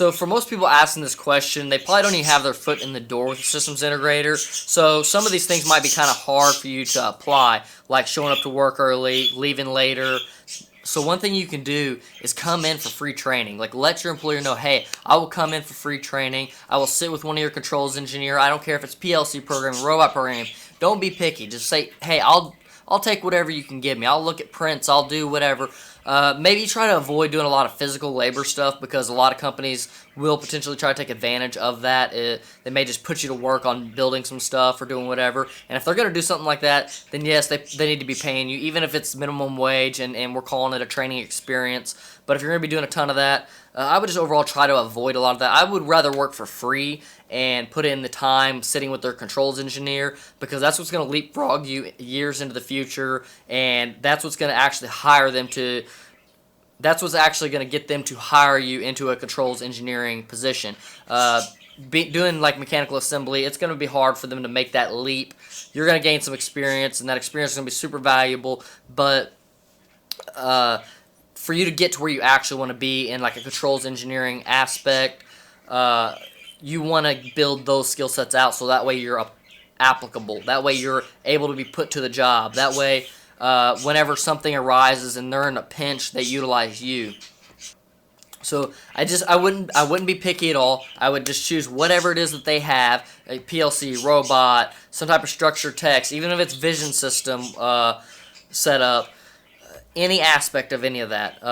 So for most people asking this question, they probably don't even have their foot in the door with the systems integrator. So some of these things might be kind of hard for you to apply, like showing up to work early, leaving later. So one thing you can do is come in for free training. Like, let your employer know, hey, I will come in for free training. I will sit with one of your controls engineer. I don't care if it's PLC programming, robot programming. Don't be picky. Just say, hey, I'll take whatever you can give me. I'll look at prints. I'll do whatever. Maybe try to avoid doing a lot of physical labor stuff, because a lot of companies will potentially try to take advantage of that. They may just put you to work on building some stuff or doing whatever. And if they're going to do something like that, then yes, they need to be paying you, even if it's minimum wage and we're calling it a training experience. But if you're going to be doing a ton of that, I would just overall try to avoid a lot of that. I would rather work for free and put in the time sitting with their controls engineer, because that's what's going to leapfrog you years into the future, and that's what's going to actually that's what's actually going to get them to hire you into a controls engineering position. Doing like mechanical assembly, it's going to be hard for them to make that leap. You're going to gain some experience, and that experience is going to be super valuable, but for you to get to where you actually want to be in like a controls engineering aspect, you want to build those skill sets out so that way you're applicable. That way you're able to be put to the job. That way, whenever something arises and they're in a pinch, they utilize you. So I wouldn't be picky at all. I would just choose whatever it is that they have, a PLC, robot, some type of structured text, even if it's vision system set up, any aspect of any of that.